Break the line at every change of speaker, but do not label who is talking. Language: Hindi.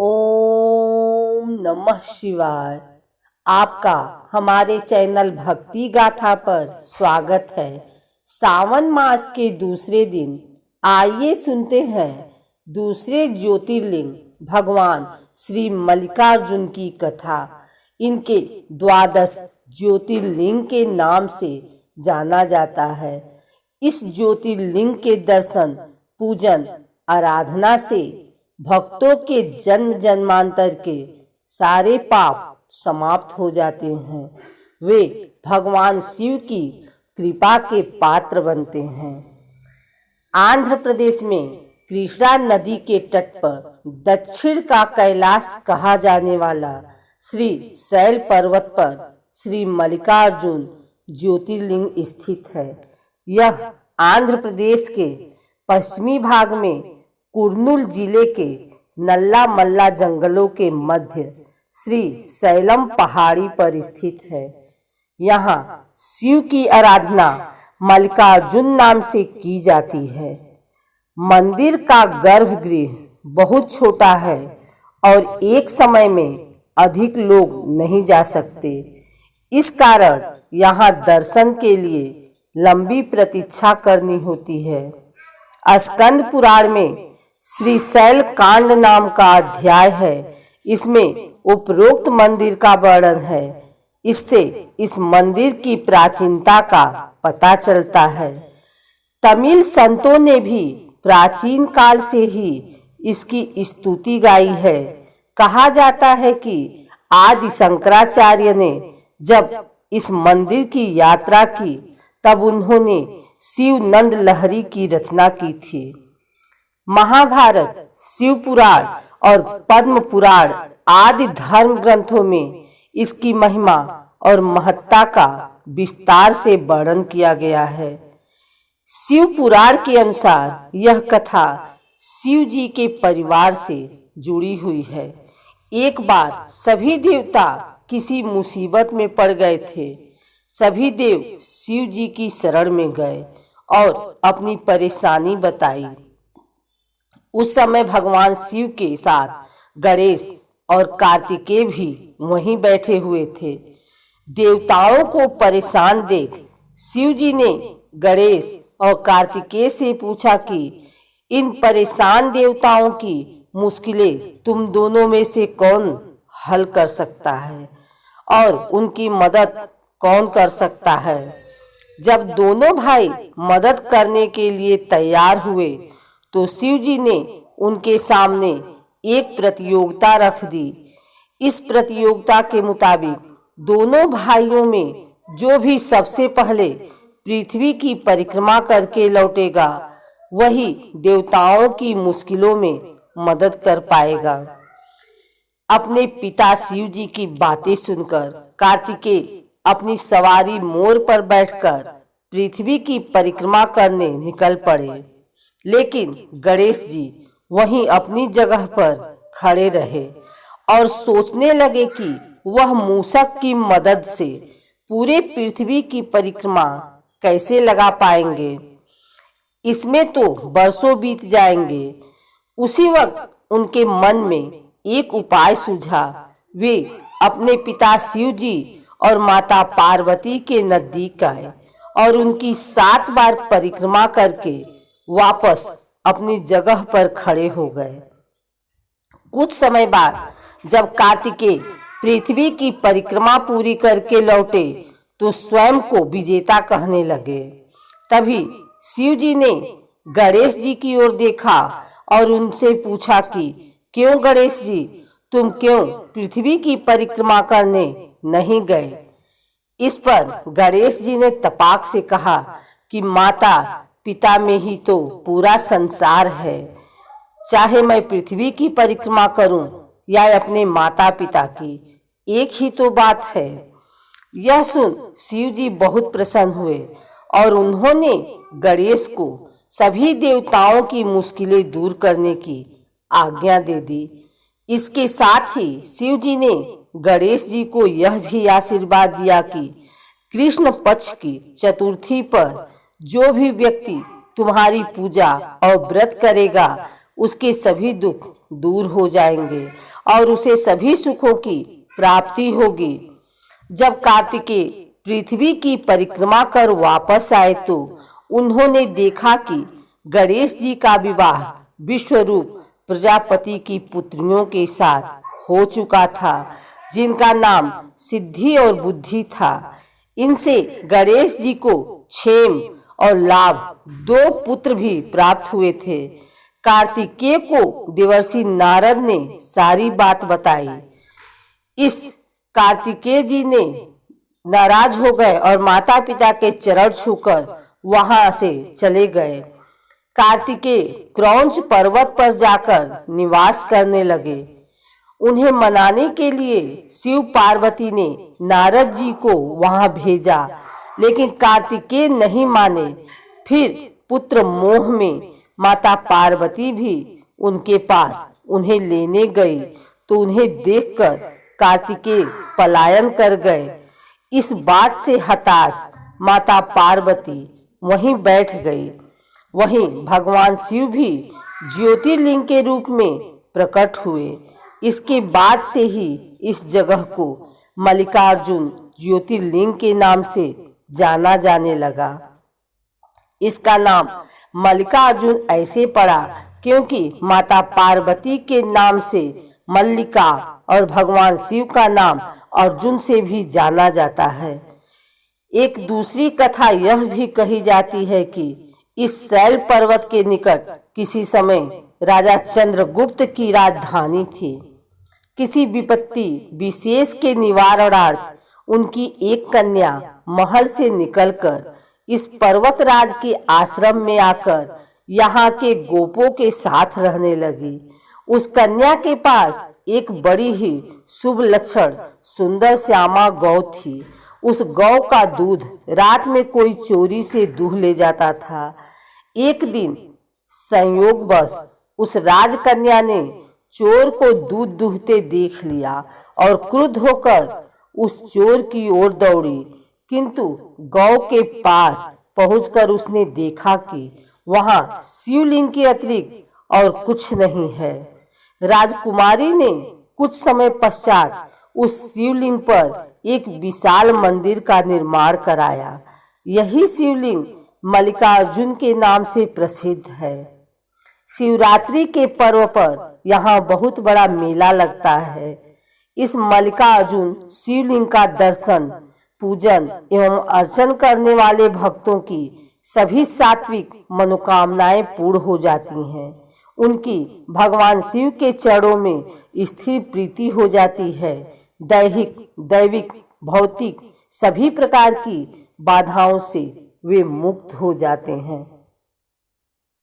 ओम नमः शिवाय। आपका हमारे चैनल भक्ति गाथा पर स्वागत है। सावन मास के दूसरे दिन आइए सुनते हैं दूसरे ज्योतिर्लिंग भगवान श्री मल्लिकार्जुन की कथा। इनके 12 ज्योतिर्लिंग के नाम से जाना जाता है। इस ज्योतिर्लिंग के दर्शन, पूजन, आराधना से भक्तों के जन्म जन्मांतर के सारे पाप समाप्त हो जाते हैं। वे भगवान शिव की कृपा के पात्र बनते हैं। आंध्र प्रदेश में कृष्णा नदी के तट पर दक्षिण का कैलाश कहा जाने वाला श्री शैल पर्वत पर श्री मल्लिकार्जुन ज्योतिर्लिंग स्थित है। यह आंध्र प्रदेश के पश्चिमी भाग में कुर्नूल जिले के नल्ला मल्ला जंगलों के मध्य श्री शैलम पहाड़ी पर स्थित है। यहाँ शिव की आराधना मल्लिकार्जुन नाम से की जाती है। मंदिर का गर्भगृह बहुत छोटा है और एक समय में अधिक लोग नहीं जा सकते। इस कारण यहाँ दर्शन के लिए लंबी प्रतीक्षा करनी होती है। स्कंद पुराण में श्री शैल कांड नाम का अध्याय है। इसमें उपरोक्त मंदिर का वर्णन है। इससे इस मंदिर की प्राचीनता का पता चलता है। तमिल संतों ने भी प्राचीन काल से ही इसकी स्तुति गाई है। कहा जाता है कि आदि शंकराचार्य ने जब इस मंदिर की यात्रा की तब उन्होंने शिव नंद लहरी की रचना की थी। महाभारत, शिव पुराण और पद्म पुराण आदि धर्म ग्रंथों में इसकी महिमा और महत्ता का विस्तार से वर्णन किया गया है। शिव पुराण के अनुसार यह कथा शिव जी के परिवार से जुड़ी हुई है। एक बार सभी देवता किसी मुसीबत में पड़ गए थे। सभी देव शिव जी की शरण में गए और अपनी परेशानी बताई। उस समय भगवान शिव के साथ गणेश और कार्तिकेय भी वहीं बैठे हुए थे। देवताओं को परेशान देख शिव जी ने गणेश और कार्तिकेय से पूछा कि इन परेशान देवताओं की मुश्किलें तुम दोनों में से कौन हल कर सकता है और उनकी मदद कौन कर सकता है। जब दोनों भाई मदद करने के लिए तैयार हुए तो शिव जी ने उनके सामने एक प्रतियोगिता रख दी। इस प्रतियोगिता के मुताबिक दोनों भाइयों में जो भी सबसे पहले पृथ्वी की परिक्रमा करके लौटेगा वही देवताओं की मुश्किलों में मदद कर पाएगा। अपने पिता शिव जी की बातें सुनकर कार्तिकेय अपनी सवारी मोर पर बैठकर पृथ्वी की परिक्रमा करने निकल पड़े। लेकिन गणेश जी वहीं अपनी जगह पर खड़े रहे और सोचने लगे कि वह मूषक की मदद से पूरे पृथ्वी की परिक्रमा कैसे लगा पाएंगे। इसमें तो बरसों बीत जाएंगे। उसी वक्त उनके मन में एक उपाय सूझा। वे अपने पिता शिव जी और माता पार्वती के नजदीक आए और उनकी 7 बार परिक्रमा करके वापस अपनी जगह पर खड़े हो गए। कुछ समय बाद जब कार्तिकेय पृथ्वी की परिक्रमा पूरी करके लौटे तो स्वयं को विजेता कहने लगे। तभी शिव जी ने गणेश जी की ओर देखा और उनसे पूछा कि क्यों गणेश जी, तुम क्यों पृथ्वी की परिक्रमा करने नहीं गए। इस पर गणेश जी ने तपाक से कहा कि माता पिता में ही तो पूरा संसार है। चाहे मैं पृथ्वी की परिक्रमा करूं या अपने माता पिता की, एक ही तो बात है। यह सुन शिव जी बहुत प्रसन्न हुए और उन्होंने गणेश को सभी देवताओं की मुश्किलें दूर करने की आज्ञा दे दी। इसके साथ ही शिव जी ने गणेश जी को यह भी आशीर्वाद दिया कि कृष्ण पक्ष की चतुर्थी पर जो भी व्यक्ति तुम्हारी पूजा और व्रत करेगा उसके सभी दुख दूर हो जाएंगे और उसे सभी सुखों की प्राप्ति होगी। जब कार्तिकेय पृथ्वी की परिक्रमा कर वापस आए तो उन्होंने देखा कि गणेश जी का विवाह विश्वरूप प्रजापति की पुत्रियों के साथ हो चुका था, जिनका नाम सिद्धि और बुद्धि था। इनसे गणेश जी को क्षेम और लाभ 2 पुत्र भी प्राप्त हुए थे। कार्तिकेय को देवर्षि नारद ने सारी बात बताई। इस कार्तिकेय जी ने नाराज हो गए और माता पिता के चरण छूकर वहां से चले गए। कार्तिकेय क्रौंच पर्वत पर जाकर निवास करने लगे। उन्हें मनाने के लिए शिव पार्वती ने नारद जी को वहां भेजा, लेकिन कार्तिकेय नहीं माने। फिर पुत्र मोह में माता पार्वती भी उनके पास उन्हें लेने गई तो उन्हें देखकर कार्तिकेय पलायन कर गए। इस बात से हताश माता पार्वती वहीं बैठ गई। वहीं भगवान शिव भी ज्योतिर्लिंग के रूप में प्रकट हुए। इसके बाद से ही इस जगह को मल्लिकार्जुन ज्योतिर्लिंग के नाम से जाना जाने लगा। इसका नाम मल्लिकार्जुन ऐसे पड़ा क्योंकि माता पार्वती के नाम से मल्लिका और भगवान शिव का नाम अर्जुन से भी जाना जाता है। एक दूसरी कथा यह भी कही जाती है कि इस शैल पर्वत के निकट किसी समय राजा चंद्रगुप्त की राजधानी थी। किसी विपत्ति विशेष के निवारणार्थ उनकी एक कन्या महल से निकलकर इस पर्वतराज के आश्रम में आकर यहाँ के गोपों के साथ रहने लगी। उस कन्या के पास एक बड़ी ही शुभ लक्षण सुंदर श्यामा गौ थी। उस गौ का दूध रात में कोई चोरी से दूह ले जाता था। एक दिन संयोगवश उस राजकन्या ने चोर को दूध दूहते देख लिया और क्रुद्ध होकर उस चोर की ओर दौड़ी, किंतु गौ के पास पहुंचकर उसने देखा कि वहां शिवलिंग के अतिरिक्त और कुछ नहीं है। राजकुमारी ने कुछ समय पश्चात उस शिवलिंग पर एक विशाल मंदिर का निर्माण कराया। यही शिवलिंग मल्लिकार्जुन के नाम से प्रसिद्ध है। शिवरात्रि के पर्व पर यहाँ बहुत बड़ा मेला लगता है। इस मल्लिकार्जुन शिवलिंग का दर्शन, पूजन एवं अर्चन करने वाले भक्तों की सभी सात्विक मनोकामनाएं पूर्ण हो जाती हैं। उनकी भगवान शिव के चरणों में स्थिर प्रीति हो जाती है। दैहिक, दैविक, भौतिक सभी प्रकार की बाधाओं से वे मुक्त हो जाते हैं।